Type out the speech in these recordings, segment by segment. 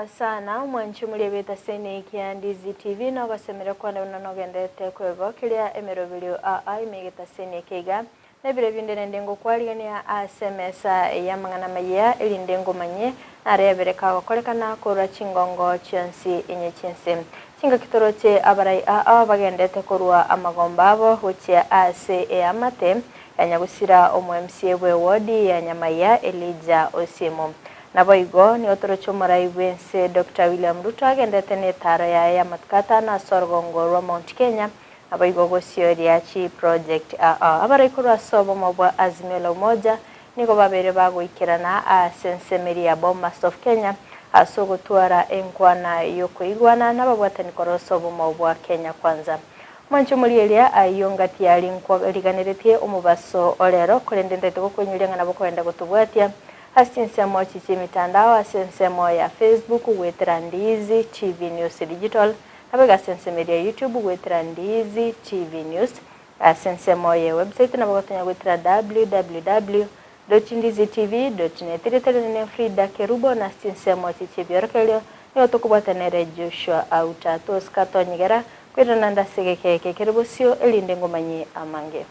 Mwema sana mwanchu mulebeta sene kia Ndizi TV no basemera kwana unonogendete kwego kilia emerobilio imegeta sene kega nebire bindene ndengo kwaligania asemesa ya mangana maya elindengo manye arebere kago kolekana kora chingongo chensi enye chense chinga kitoroche abarai bagendete korwa amagomba abo huchia ase amate yanyagusira omu MCA we wodi ya Nyamaya Elijah Osimo Naboigo ni otorocho maraiwense Dr. William Ruto agendete netara ya matkata na sorgongo rwa Mount Kenya Naboigo gosio chi project abarikuru asobo mobwa azimelo moja niko babere bagoikirana sensemeri ya Bomas of Kenya asogo tuara enkwana yokuigwana nababwatani korosobo mobwa Kenya kwanza Mwancho mulielia ayongati yali nkwaganiretie umubaso olero kurendendete gukwenyulenga nabo kwenda gutubwatia Asinsemo chichi mitandao asinsemo ya Facebook wetera Ndizi TV News Digital nabega asinsemo ya YouTube wetera Ndizi TV News asinsemo ya website nabagatonya wetera www.ndizitv.net iritere Fridah Kerubo na asinsemo chichi byorkelio ni otokubatanere Joshua Auta toskato nyigera kwirananda segekeke Kerubo sio elindengo manyi amange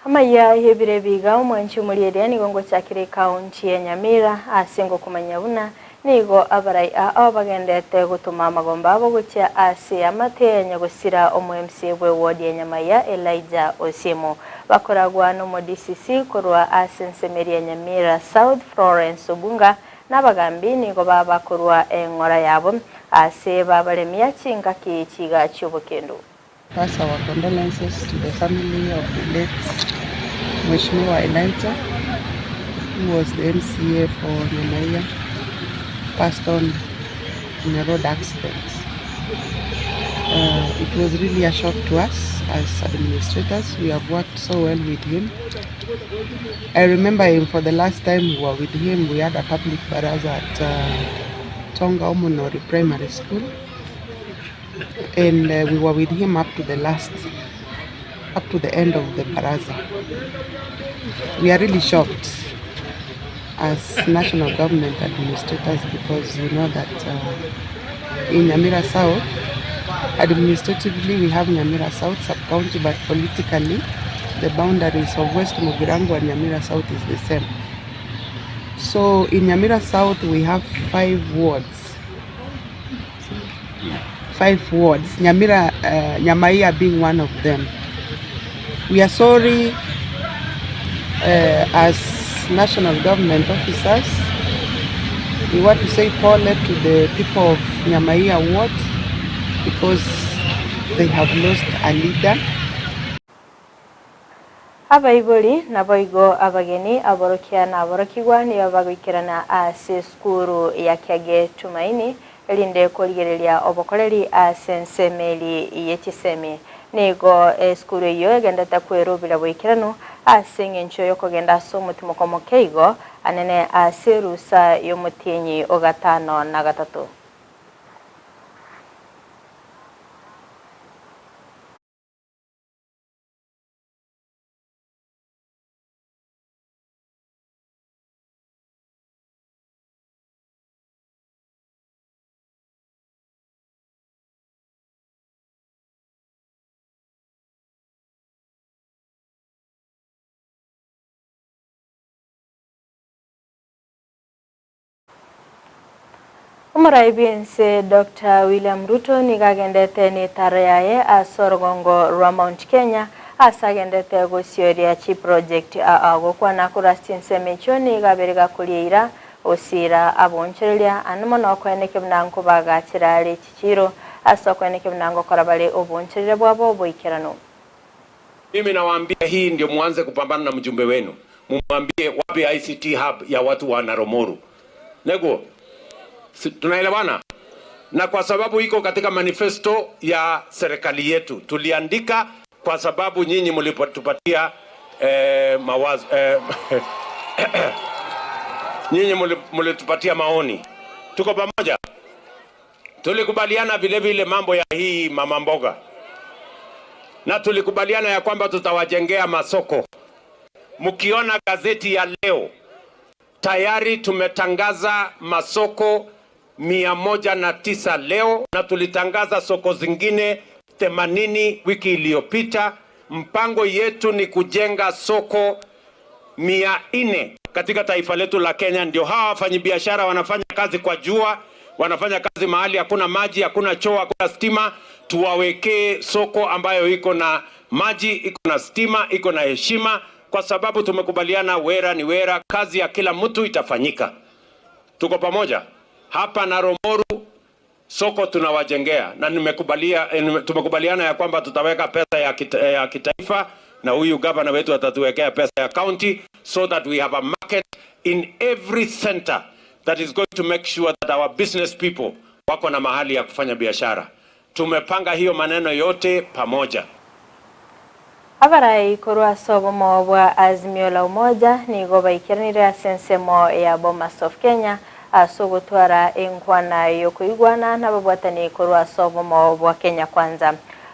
Amayia Ibere biga umwanchu mulielia nigongo chakire kaunti ya Nyamira asengo kumanyabuna nigo abarai bagendete gutuma amagomba abo gucia ase amate nyagusira omu MCA we wodi ya Nyamaya Elijah Osimo bakoragwa no DCC korwa asensemeri ya Nyamira South Florence Obunga nabagambi nigo babakorwa engora yabo ase babalemia chinga kichiga cyobokendo. Pass our condolences to the family of the late Mheshimiwa Elijah, who was the MCA for Nyamira, passed on in a road accident. It was really a shock to us as administrators. We have worked so well with him. I remember him for the last time we were with him. We had a public baraza at Tonga Omonori Primary School. And we were with him up to the end of the baraza. We are really shocked as national government administrators because we know that in Nyamira South, administratively we have Nyamira South sub-county, but politically the boundaries of West Mugirango and Nyamira South is the same. So in Nyamira South we have 5 wards. Nyamaya being one of them. We are sorry as national government officers. We want to say pole to the people of Nyamaya ward because they have lost a leader. Abaiboli naboigo abageni aborokia na aborokigwa ni abagwikirana ase skuru ya Kiage Tumaini elinde koligerelia obokoleri asensemeli yechisemi nigo skuru yo gendata kwerubira bwikirano asengencho yokogenda so mutimo komokeigo anene aserusa yomutinyi ogatano na gatatu Umaraibinse Dr. William Ruto nigagendete ni tarayaye asorgongo rwa Mount Kenya asagendete gosio chi project agokwa na kurastinse mechoni gaberega kulira osira aboncherelia anomono kweneke mnanko bagachirali chichiro asokweneke mnango korabale oboncherere bwabo boikirano. Mimi nawaambia hii ndio muanze kupambana na mjumbe wenu. Mumwambie wapi ICT hub ya watu wa Naromoru. Nego tunaelewana? Na kwa sababu iko katika manifesto ya serikali yetu tuliandika kwa sababu nyinyi mlipotupatia mawazo nyinyi mlitupatia maoni. Tuko pamoja. Tulikubaliana vile vile mambo ya hii mama mboga. na tulikubaliana ya kwamba tutawajengea masoko. Mkiona gazeti ya leo, tayari tumetangaza masoko 109 leo, na tulitangaza soko zingine 80 wiki iliyopita. Mpango yetu ni kujenga soko 400 katika taifa letu la Kenya. Ndio hawa wafanyabiashara wanafanya kazi kwa jua, wanafanya kazi mahali hakuna maji, hakuna choo, hakuna stima. Tuwawekee soko ambayo iko na maji, iko na stima, iko na heshima, kwa sababu tumekubaliana wera ni wera, kazi ya kila mtu itafanyika. Tuko pamoja hapa na Romoru, soko tunawajengea, na tumekubaliana ya kwamba tutaweka pesa ya kitaifa, na huyu gavana wetu atatuwekea pesa ya county, so that we have a market in every center that is going to make sure that our business people wako na mahali ya kufanya biashara. Tumepanga hiyo maneno yote pamoja. Abarai korwa sobomo bwa Azimio la Umoja ni gobaikiranira sensemo ya Bomas of Kenya asogotwara enkwana yokuigwana nababwatani korwa sobomo bwa Kenya Kwanza.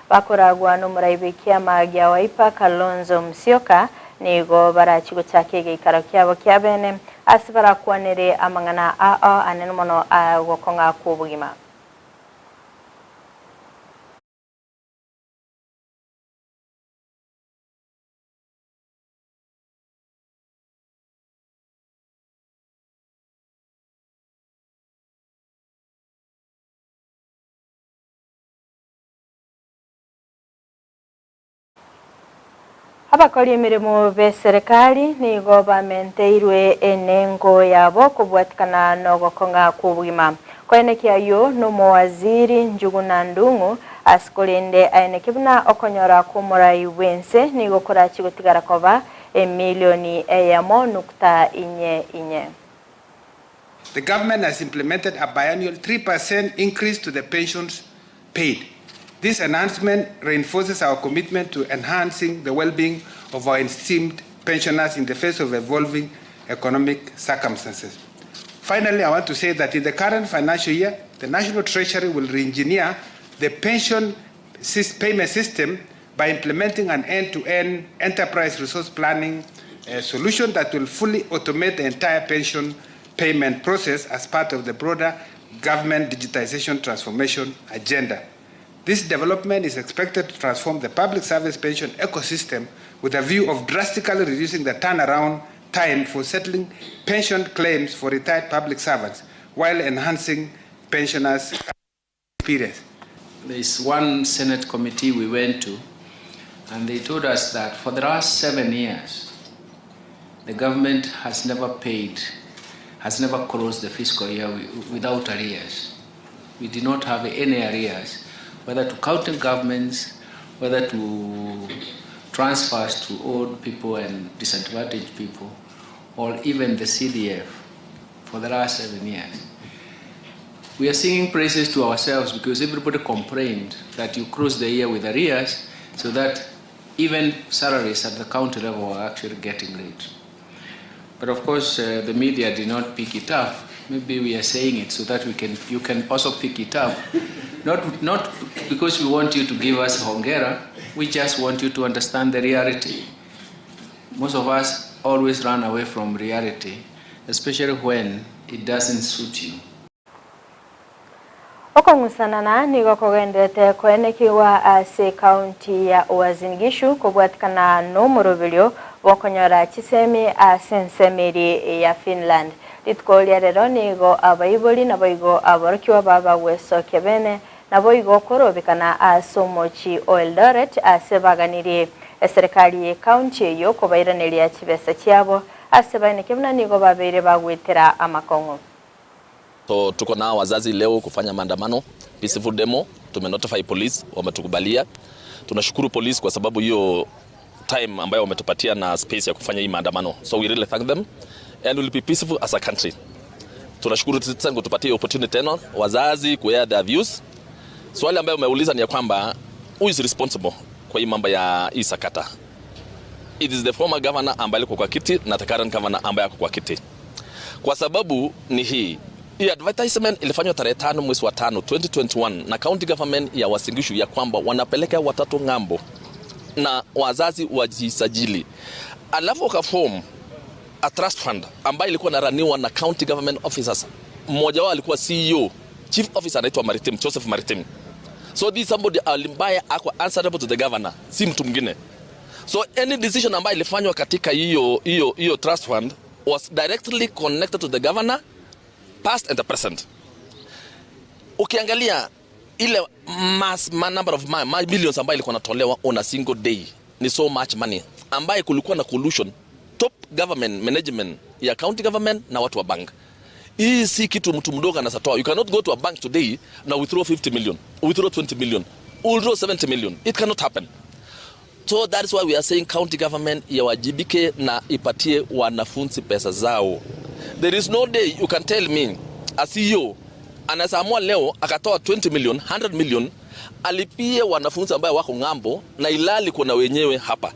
Bakoragwa n'umurayibikia magya waipa Kalonzo Musyoka nigo barachigo chake gikaro kyabo kyabene asibara kwanere amangana anenomono gokonga kubugima. Abakora imirimo be serikali ni gobamenteirwe enengo yabo kubwatikana no gokonga kubwima kwenekya yo no mowaziri Njuguna Ndung'u asikolende ainekibuna okonyora kumurai wense ni gokora chigotigara koba emilioni eyamo nukta inye. The government has implemented a biannual 3% increase to the pensions paid. This enhancement reinforces our commitment to enhancing the well-being of our esteemed pensioners in the face of evolving economic circumstances. Finally, I want to say that in the current financial year, the National Treasury will re-engineer the pension payment system by implementing an end-to-end enterprise resource planning solution that will fully automate the entire pension payment process as part of the broader government digitization transformation agenda. This development is expected to transform the public service pension ecosystem with a view of drastically reducing the turnaround time for settling pension claims for retired public servants while enhancing pensioners' experience. There is one Senate committee we went to, and they told us that for the last 7 years, the government has never closed the fiscal year without arrears. We did not have any arrears, whether to county governments, whether to transfers to old people and disadvantaged people, or even the CDF for the last 7 years. We are singing praises to ourselves because everybody complained that you close the year with arrears, so that even salaries at the county level are actually getting late. But of course, the media did not pick it up. Maybe we are saying it so that you can also pick it up. Not because we want you to give us hongera, we just want you to understand the reality. Most of us always run away from reality, especially when it doesn't suit you. Okongusanana nigo kogendete kwenekiwa ase county ya Uasin Gishu kubwatikana no murubilyo wokonyora chisemi asensemeri ya Finland. Litkolia rero nigo abayiboli naboigo aborokiwa baba weso kebene naboigo korobikana asomochi Eldoret asebaganiri serikali ya county yo kubairanira chibesa cyabo asebanekebna nigo babere bagwetera amakongo. So tuko na wazazi leo kufanya maandamano, peaceful demo, tumenotify police, wametukubalia. Tunashukuru police kwa sababu hiyo time ambayo wametupatia na space ya kufanya hii maandamano. So we really thank them and we'll be peaceful as a country. Tunashukuru sana kutupatia opportunity tena wazazi kuair their views. Swali ambayo umeuliza ni ya kwamba who is responsible kwa hii mambo ya hii sakata. It is the former governor ambaye alikuwa kwa kiti na the current governor ambaye ako kwa kiti. Kwa sababu ni hii advertisement ilifanywa tarehe 5 mwezi wa 5 2021 na county government ya Uasin Gishu ya kwamba wanapeleka watoto ngambo na wazazi wajisajili. Alafu wakaform a trust fund ambayo ilikuwa naraniwa na county government officers. Mmoja wao alikuwa CEO, chief officer anaitwa Maritim, Joseph Maritim. So this somebody ambaye ako answerable to the governor, si mtu mwingine. So any decision ambayo ilifanywa katika hiyo trust fund was directly connected to the governor, past and the present. Ukiangalia ile number of billions ambayo ilikuwa natolewa on a single day, ni so much money ambayo kulikuwa na collusion top government management ya county government na watu wa bank. Hii si kitu mtu mdogo anasatoa. You cannot go to a bank today na withdraw 50 million, withdraw 20 million, withdraw 70 million. It cannot happen. So that is why we are saying county government yawajibike na ipatie wanafunzi pesa zao. There is no day you can tell me a CEO anasamua leo akatoa 20 million, 100 million alipie wanafunzi ambao wako ngambo na ilali kuna wenyewe hapa.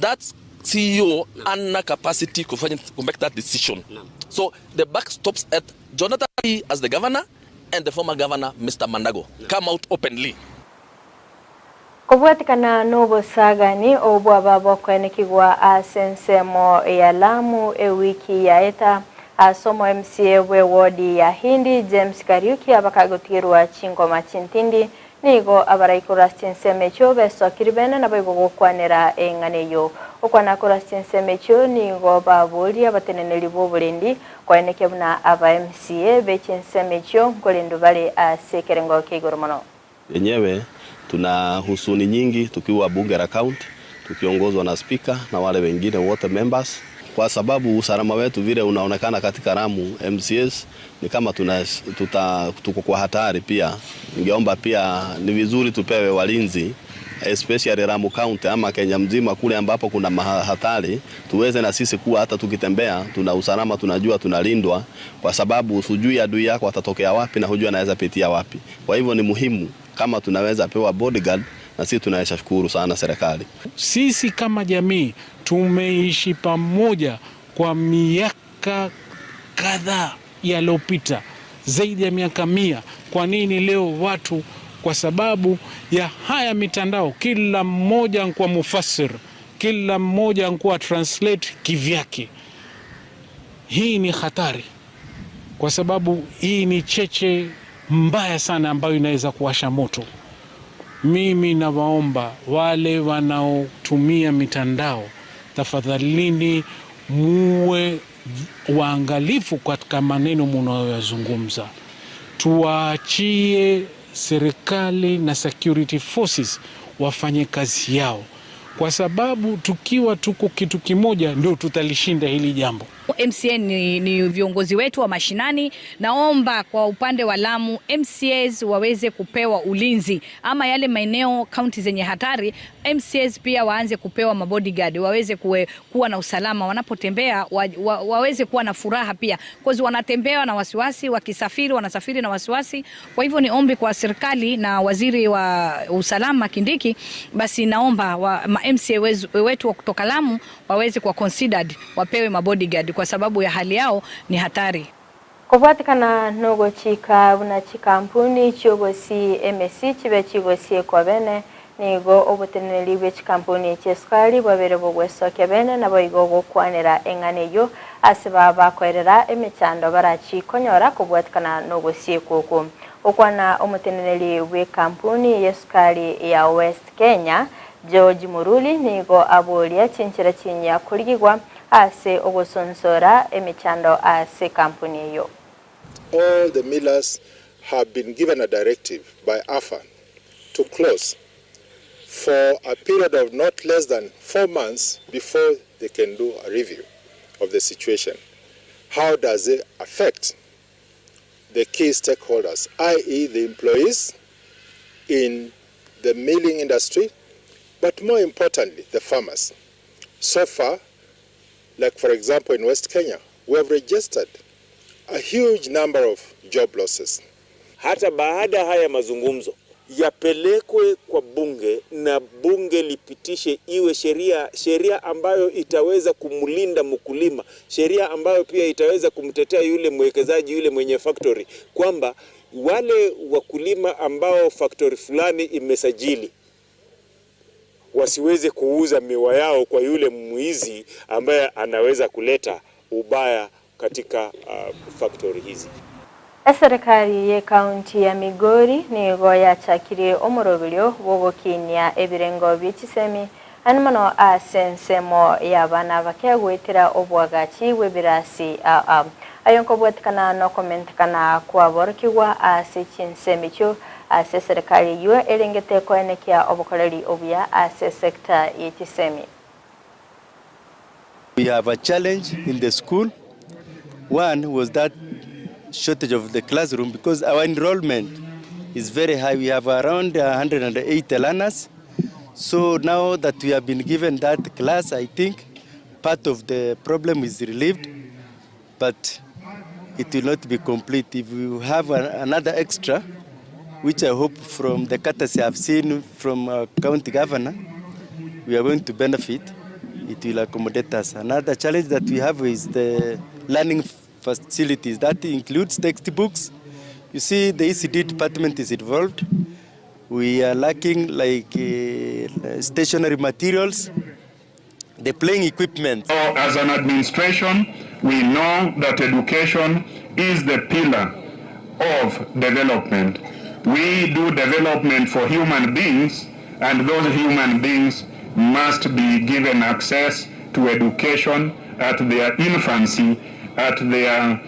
That CEO ana capacity to make that decision. So the buck stops at Jonathan as the governor and the former governor Mr. Mandago come out openly. Kubwatikana nobo sagani obwa babo kwenekigwa asensemo ya Lamu wiki ya eta asomo MCA we wodi ya Hindi James Kariuki abakagotirwa chingoma chintindi nigo abaraikura chinsemecho beso kiribene na baigo gukwanira enganeyo okwana kura chinsemecho nigo babuli abateneneli bobulendi kweneke buna aba MCA be chinsemecho kolindu bali asekerengo kigoromono yenyewe. Tuna husuni nyingi tukiwa bunge la county, tukiongozwa na speaker na wale wengine wote members, kwa sababu usalama wetu vile unaonekana katika Lamu MCS ni kama tuko kwa hatari pia. Ningeomba pia ni vizuri tupewe walinzi, especially Lamu County ama Kenya mzima kule ambapo kuna hatari, tuweze na sisi kuwa hata tukitembea tuna usalama, tunajua tunalindwa, kwa sababu usijui adui yako atatokea wapi na hujui anaweza pitia wapi. Kwa hivyo ni muhimu kama tunaweza pewa bodyguard, na sisi tunaweza shukuru sana serikali. Sisi kama jamii tumeishi pamoja kwa miaka kadhaa yaliyopita, zaidi ya miaka 100. Kwa nini leo watu, kwa sababu ya haya mitandao, kila mmoja anakuwa mufassir, kila mmoja anakuwa translate kivyake? Hii ni hatari, kwa sababu hii ni cheche mbaya sana ambayo inaweza kuwasha moto. Mimi nawaomba wale wanaotumia mitandao, tafadhalini muwe waangalifu katika maneno mnayoyazungumza. Tuwaachie serikali na security forces wafanye kazi yao, kwa sababu tukiwa tuko kitu kimoja ndio tutalishinda hili jambo. MCA ni viongozi wetu wa mashinani. Naomba kwa upande wa Lamu MCAs waweze kupewa ulinzi, ama yale maeneo county zenye hatari MCAs pia waanze kupewa mabodyguard, waweze kuwa na usalama wanapotembea, waweze kuwa na furaha pia, kwa wanatembea na wasiwasi, wakisafiri wanasafiri na wasiwasi. Kwa hivyo ni ombi kwa serikali na waziri wa usalama Kindiki, basi naomba MCA wetu kutoka Lamu waweze kuwa considered, wapewe mabodyguard kwa sababu ya hali yao ni hatari. Kubatikana nogo chika una chikampuni Gusii MSC chibe Gusii kwa bene nigo obuteneli be chikampuni cheskali babere bogweso kebene na boigo gukwanira enganeyo asiba bakwerera emechando barachi konyora kubatikana nogo Gusii kuko okwana omuteneli we kampuni yeskali ya West Kenya George Muruli nigo abolia chinchira chinya kuligwa ase ogosonsora emechando ase kampuni yo. All the millers have been given a directive by AFA to close for a period of not less than 4 months before they can do a review of the situation. How does it affect the key stakeholders, i.e. the employees in the milling industry, but more importantly, the farmers? So far, like for example in West Kenya, we have registered a huge number of job losses. Hata baada haya mazungumzo yapelekwe kwa bunge na bunge lipitishe iwe sheria ambayo itaweza kumlinda mkulima, sheria ambayo pia itaweza kumtetea yule mwekezaji, yule mwenye factory, kwamba wale wakulima ambao factory fulani imesajili wasiweze kuuza miwa yao kwa yule mwizi ambaye anaweza kuleta ubaya katika factory hizi. Serikali ya kaunti ya Migori nigo yachakiriye omurobiryo bogokinya ebirengo by'ekisemi animono asensemo y'abana bakegwetera obwagachi bw'ebirasi ayonko bwetikana no commentikana kwaborokigwa ase Chinsa cyo ase serikali yo erengete koenekia obukoreri obya ase sector y'ekisemi. We have a challenge in the school. One was that shortage of the classroom because our enrollment is very high. We have around 180 learners. So now that we have been given that class, I think part of the problem is relieved, but it will not be complete. If we have another extra, which I hope from the courtesy I've seen from our county governor, we are going to benefit. It will accommodate us. Another challenge that we have is the learning facilities. That includes textbooks. You see, the ECD department is involved. We are lacking like stationary materials, the playing equipment. So as an administration, we know that education is the pillar of development. We do development for human beings, and those human beings must be given access to education at their infancy, at their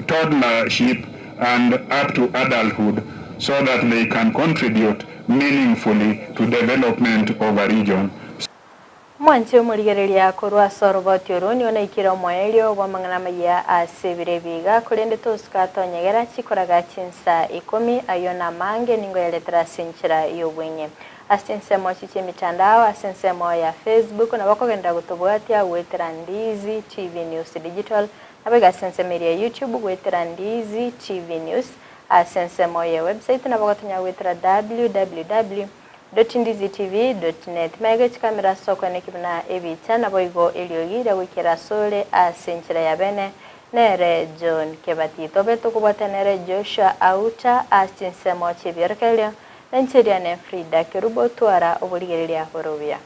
toddlership, and up to adulthood, so that they can contribute meaningfully to development of a region. Mwanche murigereria korwa soroboti oroni ona ikira moelio wa mangana ya asebire biga kurende toska tonyegera chikoraga Chinsa 10 ayona mange ningo ya letra sinchira yo bwenye asensemo chiche mitandao asensemo ya Facebook na bakogenda gutubwatia wetera Ndizi TV News Digital nabega asensemo ya YouTube wetera Ndizi TV News asensemo ya website na bagotonya wetera www.ndizitv.net Magach kamera soko nekibna ebicha na boigo eliogira wikira sole asenchira ya bene nere John Kebatito beto kubata nere Joshua Auta asensemo chibirkelya Nancheriane Fridah Kerubo twara obuligereria horobia.